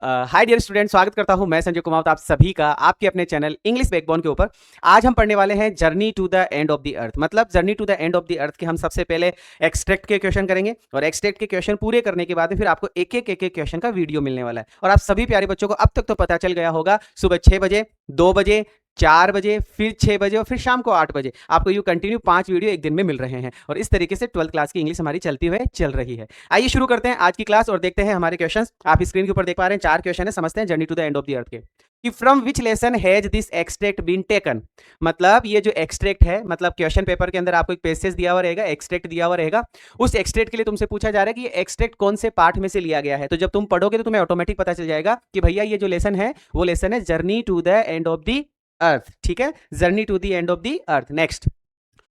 Hi dear student, स्वागत करता हूं मैं संजय कुमार आप सभी का आपके अपने चैनल इंग्लिश बैकबोन के ऊपर। आज हम पढ़ने वाले हैं journey to the end of the earth. मतलब journey to the end of the earth के हम सबसे पहले एक्सट्रैक्ट के क्वेश्चन करेंगे और एक्सट्रैक्ट के क्वेश्चन पूरे करने के बाद फिर आपको एक एक क्वेश्चन का वीडियो मिलने वाला है। और आप सभी प्यारे बच्चों को अब तक तो पता चल गया होगा, सुबह 6 बजे, 2 बजे, 4 बजे, फिर 6 बजे और फिर शाम को 8 बजे आपको यू कंटिन्यू 5 वीडियो एक दिन में मिल रहे हैं। और इस तरीके से 12th क्लास की इंग्लिश हमारी चलती हुई चल रही है। आइए शुरू करते हैं आज की क्लास और देखते हैं हमारे क्वेश्चंस। आप स्क्रीन के ऊपर देख पा रहे हैं 4 क्वेश्चन है, समझते हैं journey to the end of the earth के। कि from which lesson has this extract been taken. मतलब ये जो एक्सट्रैक्ट है, मतलब क्वेश्चन पेपर के अंदर आपको एक पैसेज दिया हुआ रहेगा, एक्सट्रैक्ट दिया हुआ रहेगा। उस एक्सट्रैक्ट के लिए तुमसे पूछा जा रहा है कि ये एक्सट्रैक्ट कौन से पार्ट में से लिया गया है। तो जब तुम पढ़ोगे तो तुम्हें ऑटोमेटिक पता चल जाएगा कि भैया ये जो लेसन है वो लेसन है journey to the end of the earth. ठीक है, journey to the end of the earth. Next,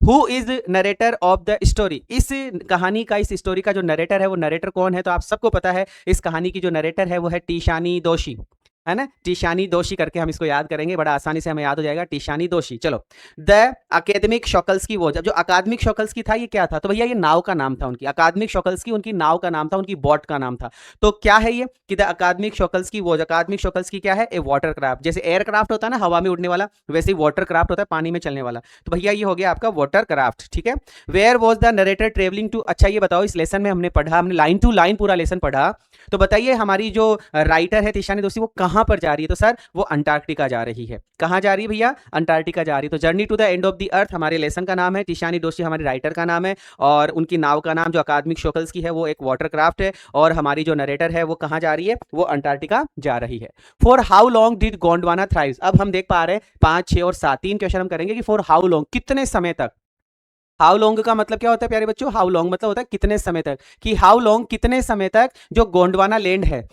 who is narrator of the story. इस कहानी का, इस स्टोरी का जो नरेटर है वो नरेटर कौन है। तो आप सबको पता है इस कहानी की जो नरेटर है वो है टीशानी दोषी, है ना। टीशानी दोषी करके हम इसको याद करेंगे, बड़ा आसानी से हमें याद हो जाएगा, टीशानी दोषी। चलो, द अकादमिक शॉकल्स्की वो, जब जो अकादमिक शॉकल्स्की था ये क्या था। तो भैया ये नाव का नाम था उनकी, अकादमिक शॉकल्स्की उनकी नाव का नाम था, उनकी बोट का नाम था। तो क्या है ये कि द अकादमिक शॉकल्स्की वो, अकादमिक शॉकल्स्की क्या है, ए वाटर क्राफ्ट। जैसे एयरक्राफ्ट होता है ना हवा में उड़ने वाला, वैसे ही वाटर क्राफ्ट होता है पानी में चलने वाला। तो भैया ये हो गया आपका वाटर क्राफ्ट। ठीक है, where was the narrator travelling to. अच्छा ये बताओ, इस लेसन में हमने पढ़ा, हमने लाइन टू लाइन पूरा लेसन पढ़ा, तो बताइए हमारी जो राइटर है टीशानी दोषी वो कहां पर जा रही है। तो सर वो अंटार्कटिका जा रही है। कहां जा रही है भैया, अंटार्कटिका जा रही है। तो journey to the end of the earth हमारे लेसन का नाम है, टीशानी दोषी हमारी राइटर का नाम है, और उनकी नाव का नाम जो अकादमिक शॉकल्स की है वो एक वाटर क्राफ्ट है, और हमारी जो नरेटर है वो कहां जा रही है, वो अंटार्कटिका जा रही है। For how long did Gondwana thrive. अब हम देख पा रहे हैं 5, 6 और 7 3 क्वेश्चन हम करेंगे कि फॉर हाउ लॉन्ग, कितने समय तक। हाउ लॉन्ग का मतलब क्या होता है प्यारे बच्चों, हाउ लॉन्ग मतलब होता है कितने समय तक, कि हाउ लॉन्ग कितने समय तक जो गोंडवाना लैंड है,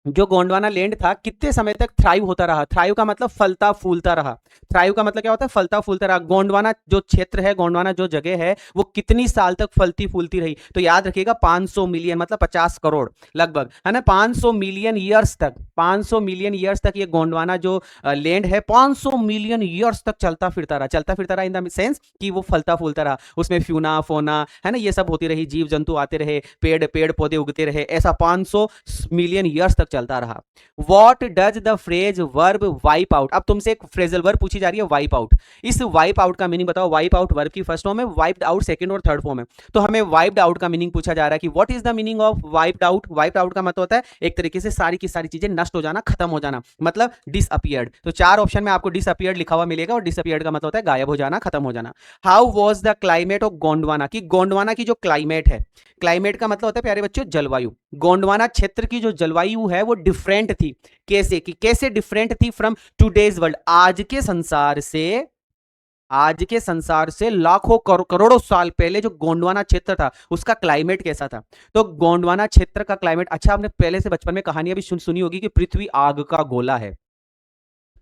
जो गोंडवाना लैंड था कितने समय तक थ्राइव होता रहा। थ्राइव का मतलब फलता फूलता रहा। थ्राइव का मतलब क्या होता है, फलता फूलता रहा। गोंडवाना जो क्षेत्र है, गोंडवाना जो जगह है वो कितनी साल तक फलती फूलती रही। तो याद रखिएगा 500 मिलियन मतलब 50 करोड़ लगभग, है ना। 500 मिलियन ईयर्स तक, 500 मिलियन ईयर्स तक ये गोंडवाना जो लैंड है 500 मिलियन ईयर्स तक चलता फिरता रहा। चलता फिरता रहा इन द सेंस कि वो फलता फूलता रहा, उसमें फ्यूना फोना, है ना, ये सब होती रही, जीव जंतु आते रहे, पेड़ पेड़ पौधे उगते रहे, ऐसा 500 मिलियन ईयर्स तक चलता रहा। What does the phrase verb wipe out. अब तुमसे एक फ्रेजल वर्ब पूछी जा रही है वाइप आउट। इस वाइप आउट का मीनिंग बताओ। वाइप आउट वर्ब की फर्स्ट फॉर्म है, वाइप्ड आउट सेकंड और थर्ड फॉर्म है। तो हमें वाइप्ड आउट का मीनिंग पूछा जा रहा है कि what is the meaning of wiped out. Wiped out का मतलब होता है एक तरीके से सारी की सारी चीजें नष्ट हो जाना, खत्म हो जाना, मतलब डिसअपियर्ड। तो 4 ऑप्शन में आपको डिसअपियर्ड लिखा हुआ मिलेगा, और डिसअपियर्ड का मतलब होता है गायब हो जाना, खत्म हो जाना। How was the climate of Gondwana, की गोंडवाना की जो क्लाइमेट है, क्लाइमेट का मतलब होता है प्यारे बच्चों जलवायु। गोंडवाना क्षेत्र की जो जलवायु है वो डिफरेंट थी। कैसे कि कैसे डिफरेंट थी फ्रॉम टुडेज वर्ल्ड, आज के संसार से, आज के संसार से लाखों करोड़ों साल पहले जो गोंडवाना क्षेत्र था उसका क्लाइमेट कैसा था। तो गोंडवाना क्षेत्र का क्लाइमेट, अच्छा आपने पहले से बचपन में कहानियां भी सुनी होगी कि पृथ्वी आग का गोला है।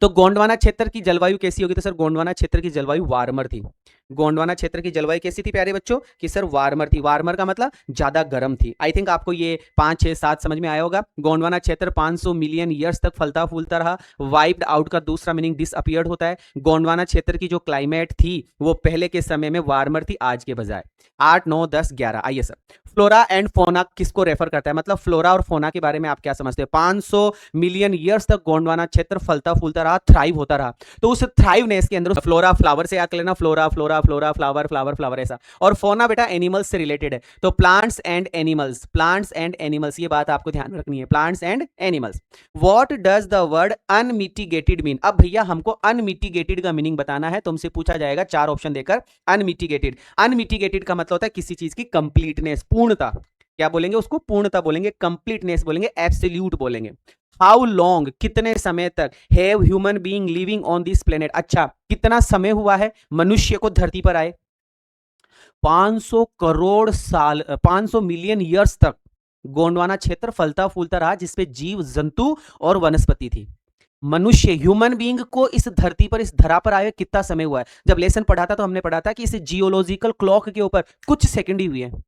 तो गोंडवाना क्षेत्र की जलवायु कैसी होगी। तो सर गोंडवाना क्षेत्र की जलवायु वार्मर थी। गोंडवाना क्षेत्र की जलवायु कैसी थी प्यारे बच्चों, कि सर वार्मर थी। वार्मर का मतलब ज्यादा गर्म थी। आई थिंक आपको ये 5, 6, 7 समझ में आया होगा। गोंडवाना क्षेत्र 500 मिलियन ईयर्स तक फलता फूलता रहा। वाइप्ड आउट का दूसरा मीनिंग डिसअपियर्ड होता है। गोंडवाना क्षेत्र की जो क्लाइमेट थी वो पहले के समय में वार्मर थी आज के बजाय। 8, 9, 10, 11। आइए सर, फ्लोरा एंड फोना किसको रेफर करता है, मतलब फ्लोरा और फोना के बारे में आप क्या समझते हैं। 500 मिलियन ईयर्स तक गोंडवाना क्षेत्र फलता फूलता रहा, थ्राइव होता रहा। तो उस थ्राइवनेस के अंदर फ्लोरा फ्लावर से याद कर लेना, flora flora flora, flower flower flower ऐसा। और फोना बेटा एनिमल्स से रिलेटेड है। तो plants and animals, plants and animals, ये बात आपको ध्यान रखनी है, plants and animals. What does the word unmitigated mean. अब भैया हमको अनमिटिगेटेड का मीनिंग बताना है, तुमसे पूछा जाएगा 4 ऑप्शन देकर। अनमिटिगेटेड, अनमिटिगेटेड का मतलब होता है किसी चीज की कंप्लीटनेस, पूर्णता। क्या बोलेंगे उसको, पूर्णता बोलेंगे, कंप्लीटनेस बोलेंगे, एब्सोल्यूट बोलेंगे। हाउ लॉन्ग कितने समय तक, have human being living on this planet. अच्छा कितना समय हुआ है मनुष्य को धरती पर आए। 500 करोड़ साल, 500 मिलियन ईयर्स तक गोंडवाना क्षेत्र फलता फूलता रहा, जिसपे जीव जंतु और वनस्पति थी। मनुष्य ह्यूमन बीइंग को इस धरती पर, इस धरा पर आए कितना समय हुआ है। जब लेसन पढ़ा था तो हमने पढ़ा था कि इस जियोलॉजिकल क्लॉक के ऊपर कुछ सेकंड ही हुए हैं।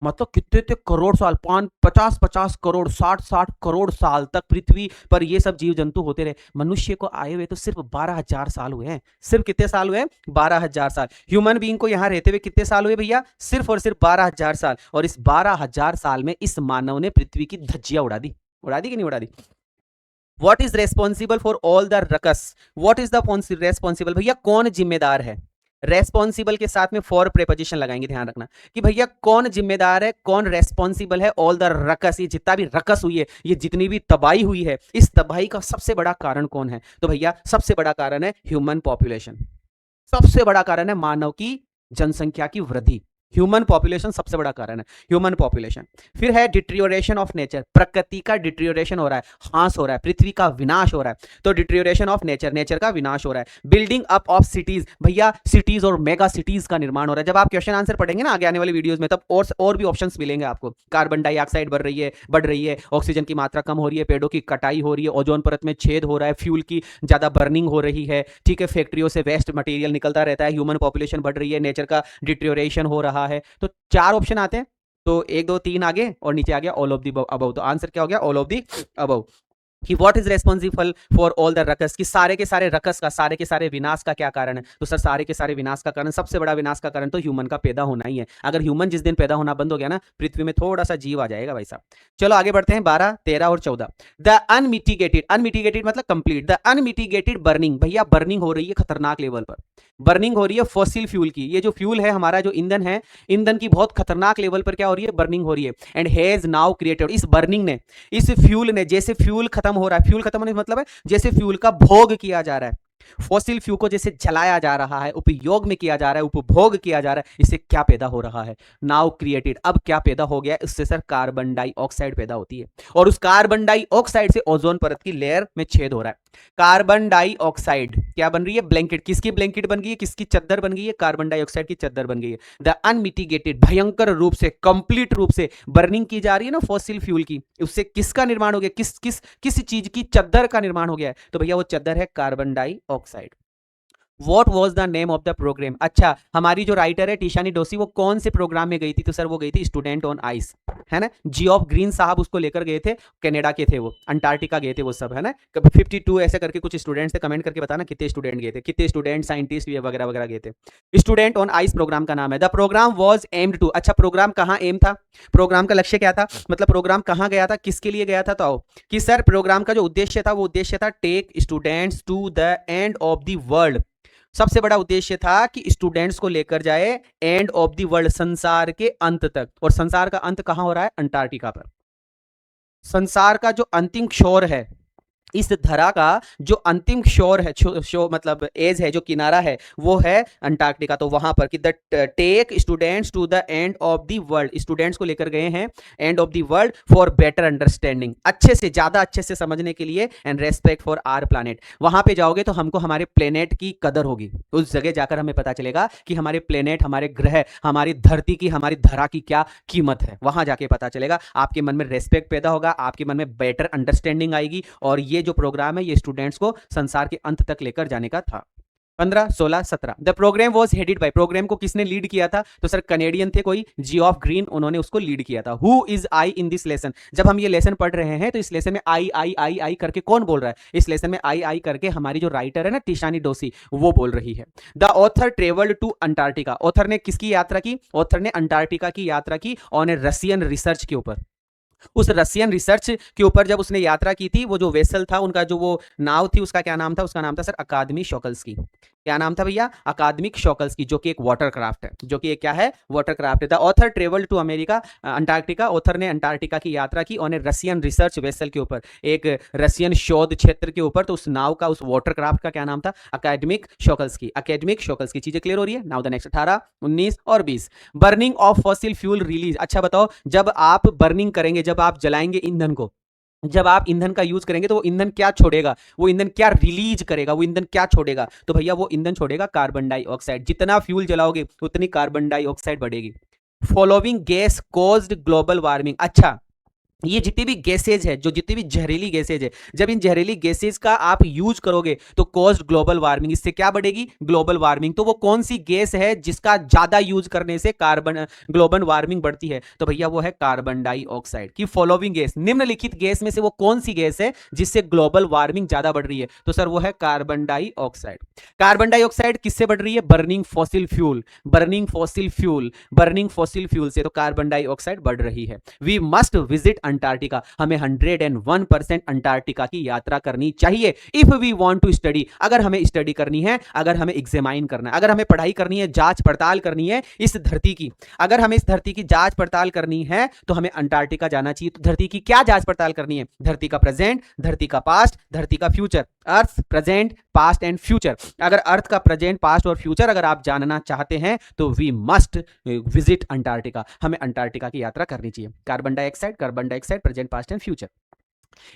मतलब कितने करोड़ साल, 50-50 करोड़, 60-60 करोड़ साल तक पृथ्वी पर ये सब जीव जंतु होते रहे। मनुष्य को आए हुए तो सिर्फ 12,000 साल हुए हैं। सिर्फ कितने साल हुए हैं, 12,000 साल। ह्यूमन बीइंग को यहां रहते हुए कितने साल हुए भैया, सिर्फ और सिर्फ 12,000 साल। और इस 12,000 साल में इस मानव ने पृथ्वी की धज्जियां उड़ा दी। उड़ा दी कि नहीं उड़ा दी। What is responsible for all the ruckus, what is the responsible, भैया कौन जिम्मेदार है। रेस्पॉन्सिबल के साथ में फॉर प्रेपोजिशन लगाएंगे, ध्यान रखना कि भैया कौन जिम्मेदार है, कौन रेस्पॉन्सिबल है, ऑल द रकस, ये जितना भी रकस हुई है, ये जितनी भी तबाही हुई है, इस तबाही का सबसे बड़ा कारण कौन है। तो भैया सबसे बड़ा कारण है ह्यूमन पॉपुलेशन, सबसे बड़ा कारण है मानव की जनसंख्या की वृद्धि। ह्यूमन पॉपुलेशन सबसे बड़ा कारण है, ह्यूमन पॉपुलेशन। फिर है डिट्रियोरेशन ऑफ नेचर, प्रकृति का डिट्रियोरेशन हो रहा है, ह्रास हो रहा है, पृथ्वी का विनाश हो रहा है, तो डिट्रियोरेशन ऑफ नेचर, नेचर का विनाश हो रहा है। बिल्डिंग अप ऑफ सिटीज, भैया सिटीज और मेगा सिटीज का निर्माण हो रहा है। जब आप क्वेश्चन आंसर पढ़ेंगे ना आगे आने वाली वीडियोस में, तब और भी ऑप्शंस मिलेंगे आपको। कार्बन डाइऑक्साइड बढ़ रही है, ऑक्सीजन की मात्रा कम हो रही है, पेड़ों की कटाई हो रही है, ओजोन परत में छेद हो रहा है, फ्यूल की ज्यादा बर्निंग हो रही है, ठीक है, फैक्ट्रियों से वेस्ट मटेरियल निकलता रहता है, ह्यूमन पॉपुलेशन बढ़ रही है, नेचर का डिट्रियोरेशन हो रहा है। तो चार ऑप्शन आते हैं, तो 1 2 3 आगे और नीचे आ गया ऑल ऑफ दी अबव। तो आंसर क्या हो गया, ऑल ऑफ दी अबव। कि what is responsible for all the ruckus, कि सारे के सारे रकस का, सारे के सारे विनाश का क्या कारण है। तो सर सारे के सारे विनाश का कारण, सबसे बड़ा विनाश का कारण तो ह्यूमन का पैदा होना ही है। अगर ह्यूमन जिस दिन पैदा होना बंद हो गया ना, पृथ्वी में थोड़ा सा जीव आ जाएगा भाई साहब। चलो आगे बढ़ते हैं, 12 13 और 14। द अनमिटिगेटेड, अनमिटिगेटेड मतलब कंप्लीट, द अनमिटिगेटेड बर्निंग, भैया बर्निंग हो रही है खतरनाक लेवल पर, बर्निंग हो रही है फॉसिल फ्यूल की। ये जो फ्यूल है हमारा, जो ईंधन है, ईंधन की बहुत खतरनाक लेवल पर क्या हो रही है, बर्निंग हो रही है। एंड हैज नाउ क्रिएटेड, इस बर्निंग ने, इस फ्यूल ने, जैसे फ्यूल खत्म हो रहा है, फ्यूल खत्म होने का मतलब है जैसे फ्यूल का भोग किया जा रहा है, फॉसिल फ्यूल को जैसे जलाया जा रहा है, उपयोग में किया जा रहा है, उपभोग किया जा रहा है, इससे क्या पैदा हो रहा है, नाउ क्रिएटेड, अब क्या पैदा हो गया, इससे सर कार्बन डाइऑक्साइड पैदा होती है, और उस कार्बन डाइऑक्साइड से ओजोन परत की लेयर में छेद हो रहा है। कार्बन डाइऑक्साइड क्या बन रही है, ब्लैंकेट, किसकी ब्लैंकेट बन गई है, किसकी चद्दर बन गई है, कार्बन डाइऑक्साइड की चद्दर बन गई है। द अनमिटिगेटेड, भयंकर रूप से, कंप्लीट रूप से बर्निंग की जा रही है ना फॉसिल फ्यूल की, उससे किसका निर्माण हो गया, किस चीज की चद्दर का निर्माण हो गया है, तो भैया वो चद्दर है carbon dioxide. What was the name of the programme, अच्छा हमारी जो राइटर है टिशानी डोसी, वो कौन से प्रोग्राम में गई थी, तो सर वो गई थी स्टूडेंट ऑन आइस, है ना, जियोफ ग्रीन साहब उसको लेकर गए थे, कनाडा के थे वो, अंटार्कटिका गए थे वो सब, है ना, 52 ऐसे करके कुछ स्टूडेंट्स थे, कमेंट करके बताना कितने स्टूडेंट गए थे, कितने स्टूडेंट साइंटिस्ट वगैरह वगैरह गए थे। स्टूडेंट ऑन आइस प्रोग्राम का नाम है। The programme was aimed to, अच्छा प्रोग्राम कहाँ एम था, प्रोग्राम का लक्ष्य क्या था, मतलब प्रोग्राम कहाँ गया था, किसके लिए गया था, तो आओ कि सर प्रोग्राम का जो उद्देश्य था, वो उद्देश्य था take students to the end of the world. सबसे बड़ा उद्देश्य था कि स्टूडेंट्स को लेकर जाए एंड ऑफ द वर्ल्ड, संसार के अंत तक, और संसार का अंत कहां हो रहा है, अंटार्कटिका पर। संसार का जो अंतिम छोर है, इस धरा का जो अंतिम शोर है, शो मतलब एज है, जो किनारा है, वो है अंटार्कटिका। तो वहां पर कि the take students to the end of the world, students को लेकर गए हैं and of the world for better understanding, अच्छे से, ज्यादा अच्छे से समझने के लिए, and respect for our planet. वहां पे जाओगे तो हमको हमारे प्लेनेट की कदर होगी, उस जगह जाकर हमें पता चलेगा कि हमारे प्लेनेट, हमारे ग्रह, हमारी धरती की, हमारी धरा की क्या कीमत है, वहां जाके पता चलेगा। आपके मन में रेस्पेक्ट पैदा होगा, आपके मन में बेटर अंडरस्टैंडिंग आएगी, और ये जो प्रोग्राम है ये स्टूडेंट्स को संसार के अंत तक लेकर जाने का था। 15 16 17। The programme was headed by, प्रोग्राम को किसने लीड किया था, तो सर कनेडियन थे कोई, जियोफ ग्रीन, उन्होंने उसको लीड किया था। Who is I in this lesson, जब हम ये लेसन पढ़ रहे हैं तो इस लेसन में आई आई आई आई करके कौन बोल रहा है, इस लेसन में आई आई करके हमारी जो राइटर है ना टिशानी डोसी, वो बोल रही है। The author travelled to Antarctica, author ने किसकी यात्रा की, ऑथर ने अंटार्कटिका की यात्रा की ऑन ए रशियन रिसर्च के ऊपर। उस रशियन रिसर्च के ऊपर जब उसने यात्रा की थी, वो जो वेसल था उनका, जो वो नाव थी, उसका क्या नाम था, उसका नाम था सर अकादमी शोकल्स्की। क्या नाम था भैया, अकादमिक शोकल्स्की, जो कि एक वाटर क्राफ्ट है, जो कि एक क्या है, वाटर क्राफ्ट है। The author travelled to America, Antarctica, author ने अंटार्कटिका की यात्रा की on a Russian research vessel के ऊपर, एक रशियन शोध क्षेत्र के ऊपर। तो उस नाव का, उस वाटर क्राफ्ट का क्या नाम था, अकादमिक शोकल्स्की, अकादमिक शोकल्स्की। चीजें क्लियर हो रही है। नाउ द नेक्स्ट 18 19 और 20। Burning of fossil fuel release, अच्छा बताओ, जब आप बर्निंग करेंगे, जब आप जलाएंगे ईंधन को, जब आप ईंधन का यूज करेंगे, तो वो ईंधन क्या छोड़ेगा, वो ईंधन क्या रिलीज करेगा, वो ईंधन क्या छोड़ेगा, तो भैया वो ईंधन छोड़ेगा कार्बन डाइऑक्साइड। जितना फ्यूल जलाओगे उतनी कार्बन डाइऑक्साइड बढ़ेगी। Following gas caused global warming, अच्छा ये जितनी भी गैसेज है, जो जितनी भी जहरीली गैसेज है, जब इन जहरीली गैसेज का आप यूज करोगे तो कॉस्ट ग्लोबल वार्मिंग, इससे क्या बढ़ेगी, ग्लोबल वार्मिंग। तो वो कौन सी गैस है जिसका ज्यादा यूज करने से कार्बन ग्लोबल वार्मिंग बढ़ती है, तो भैया वो है कार्बन डाइऑक्साइड की फॉलोइंग गैस। निम्नलिखित गैस में से वो कौन सी गैस है जिससे ग्लोबल वार्मिंग ज्यादा बढ़ रही है, तो सर वो है कार्बन डाइऑक्साइड। कार्बन डाइऑक्साइड किससे बढ़ रही है, burning fossil fuel, burning fossil fuel, burning fossil fuel से तो कार्बन डाइऑक्साइड बढ़ रही है। वी मस्ट विजिट अंटार्कटिका, हमें 101% अंटार्कटिका की यात्रा करनी चाहिए if we want to study. अगर हमें स्टडी करनी है, अगर हमें एग्जामाइन करना है, अगर हमें पढ़ाई करनी है, जांच पड़ताल करनी है इस धरती की, अगर हमें इस धरती की जांच पड़ताल करनी है तो हमें अंटार्कटिका जाना चाहिए। तो धरती की क्या जांच पड़ताल करनी है? धरती का प्रेजेंट, धरती का पास्ट, धरती का future. Earth present past and future. अगर अर्थ का प्रेजेंट पास्ट और फ्यूचर अगर आप जानना चाहते हैं तो वी मस्ट विजिट अंटार्कटिका। हमें अंटार्कटिका की यात्रा करनी चाहिए। Carbon dioxide, present past and future.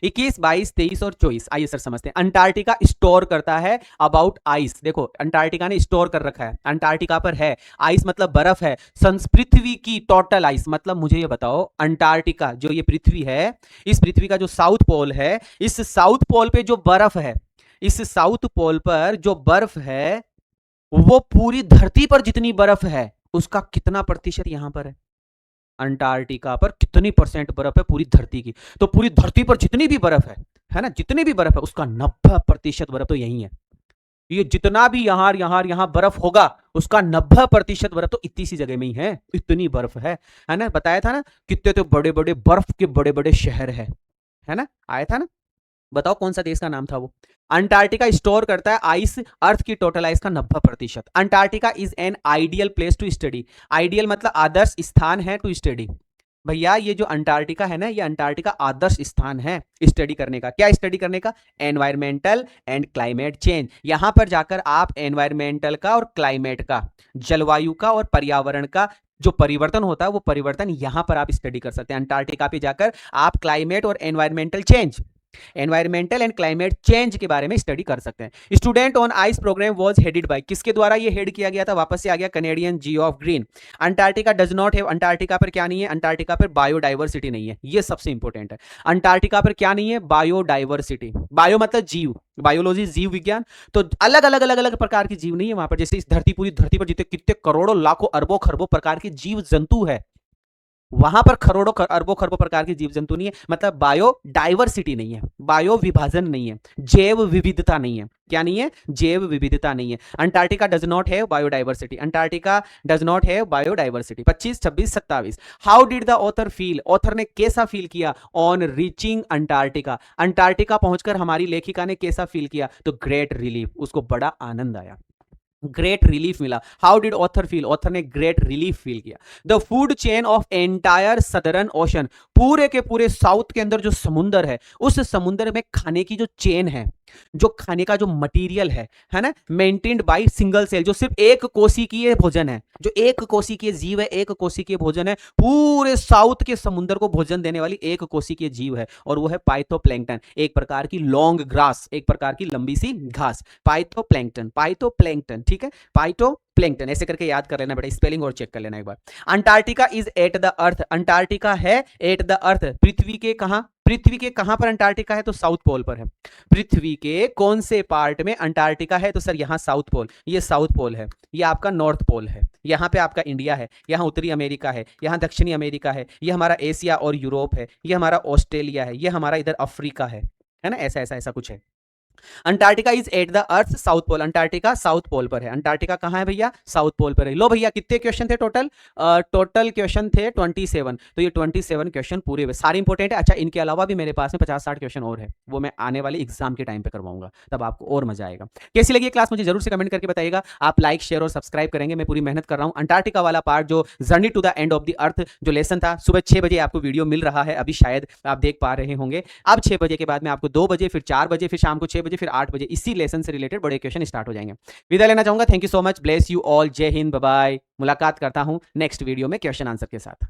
21, 22, 23 और 24 आइए सर समझते हैं। अंटार्कटिका स्टोर करता है अबाउट आइस। देखो अंटार्कटिका ने स्टोर कर रखा है, अंटार्कटिका पर है आइस, मतलब बर्फ है। पृथ्वी की टोटल आइस, मतलब मुझे ये बताओ अंटार्कटिका जो ये पृथ्वी है, इस पृथ्वी का जो साउथ पोल है, इस साउथ पोल पे जो बर्फ है, इस साउथ पोल पर जो बर्फ है वो पूरी धरती पर जितनी बर्फ है उसका कितना प्रतिशत यहां पर है? अंटार्कटिका पर कितनी परसेंट बर्फ है पूरी धरती की? तो पूरी धरती पर जितनी भी बर्फ है ना, जितनी भी बर्फ है उसका 90% बर्फ तो यही है। ये जितना भी यहां बर्फ होगा उसका 90% बर्फ तो इतनी सी जगह में ही है। इतनी बर्फ है ना। बताया था ना कितने तो बड़े बड़े बर्फ के बड़े बड़े शहर है ना, आया था ना। बताओ कौन सा देश का नाम था वो? अंटार्कटिका स्टोर करता है आइस, अर्थ की टोटल आइस का 90%। Antarctica is an ideal place to study. Ideal मतलब आदर्श स्थान है टू स्टडी। भैया ये जो अंटार्कटिका है ना, ये अंटार्कटिका आदर्श स्थान है स्टडी करने का। क्या स्टडी करने का? Environmental and climate change. यहां पर जाकर आप एनवायरमेंटल का और क्लाइमेट का, जलवायु का और पर्यावरण का जो परिवर्तन होता है वो परिवर्तन यहां पर आप स्टडी कर सकते हैं। अंटार्कटिका पे जाकर आप क्लाइमेट और environmental change, environmental and climate change के बारे में स्टडी कर सकते हैं। Student on ice programme was headed by, किसके द्वारा ये हेड किया गया था? वापस से आ गया Canadian Geoff green. Antarctica does not have, Antarctica पर क्या नहीं है? अंटार्कटिका पर बायोडाइवर्सिटी नहीं है। ये सबसे इंपॉर्टेंट है। अंटार्कटिका पर क्या नहीं है? बायोडाइवर्सिटी। बायो मतलब जीव, बायोलॉजी जीव विज्ञान। तो अलग अलग अलग अलग प्रकार की जीव नहीं है वहां पर। जैसे इस पूरी धरती पर जितने कितने करोड़ों लाखों अरबों खरबों प्रकार के जीव जंतु है, वहां पर करोड़ों अरबों खरबों प्रकार की जीव जंतु नहीं है। मतलब बायो डाइवर्सिटी नहीं है, बायो विभाजन नहीं है, जैव विविधता नहीं है। क्या नहीं है? जैव विविधता नहीं है। Antarctica does not have biodiversity. Antarctica does not have biodiversity. 25, 26, 27। How did the author feel, author ने कैसा फील किया ऑन रीचिंग अंटार्कटिका? अंटार्कटिका पहुंचकर हमारी लेखिका ने कैसा फील किया? तो ग्रेट रिलीफ, उसको बड़ा आनंद आया, ग्रेट रिलीफ मिला। How did author feel? Author ने ग्रेट रिलीफ फील किया। The food chain of entire southern ocean, पूरे के पूरे साउथ के अंदर जो समुंदर है, उस समुंदर में खाने की जो चेन है, जो खाने का जो मटेरियल है ना, मेंटेन्ड बाय सिंगल सेल, जो सिर्फ एक कोशिकीय भोजन है, जो एक कोशिकीय जीव है, एक कोशिकीय भोजन है, पूरे साउथ के समुद्र को भोजन देने वाली एक कोशिकीय जीव है, और वो है पाइथोप्लैंक्टन, एक प्रकार की लॉन्ग ग्रास, एक प्रकार की लंबी सी घास। पाइथोप्लैंक्टन, पाइथोप्लैंक्टन, ठीक है, पाइथोप्लैंक्टन ऐसे करके याद कर लेना बेटा, स्पेलिंग और चेक कर लेना एक बार। Antarctica is at the earth, Antarctica है एट द अर्थ, पृथ्वी के कहां? पृथ्वी के कहां पर अंटार्कटिका है? तो साउथ पोल पर है। पृथ्वी के कौन से पार्ट में अंटार्कटिका है? तो सर यहां साउथ पोल, ये साउथ पोल है, ये आपका नॉर्थ पोल है, यहां पे आपका इंडिया है, यहां उत्तरी अमेरिका है, यहां दक्षिणी अमेरिका है, ये हमारा एशिया और यूरोप है, ये हमारा ऑस्ट्रेलिया है, ये हमारा इधर अफ्रीका है ना, ऐसा ऐसा ऐसा कुछ है। Antarctica is at the earth south pole, Antarctica south pole पर है। अंटार्कटिका कहां है भैया? साउथ पोल पर है। लो भैया कितने क्वेश्चन थे टोटल? टोटल क्वेश्चन थे 27। तो ये 27 क्वेश्चन पूरे हुए, सारे इंपॉर्टेंट है। अच्छा इनके अलावा भी मेरे पास में 50-60 क्वेश्चन और है, वो मैं आने वाले एग्जाम के टाइम पे करवाऊंगा, तब आपको और मजा आएगा। कैसी लगी क्लास मुझे जरूर से कमेंट करके बताइएगा। आप लाइक शेयर और सब्सक्राइब करेंगे, मैं पूरी मेहनत कर रहा हूं। अंटार्कटिका वाला पार्ट जो journey to the end of the earth जो लेसन था, सुबह 6 बजे आपको वीडियो मिल रहा है, अभी शायद आप देख पा रहे होंगे। अब 6 बजे के बाद में आपको 2 बजे, फिर 4 बजे, फिर शाम को 6 बजे, फिर 8 बजे इसी लेसन से रिलेटेड बड़े क्वेश्चन स्टार्ट हो जाएंगे। विदा लेना चाहूंगा। Thank you so much, bless you all, जय हिंद, बाय बाय। मुलाकात करता हूं नेक्स्ट वीडियो में क्वेश्चन आंसर के साथ।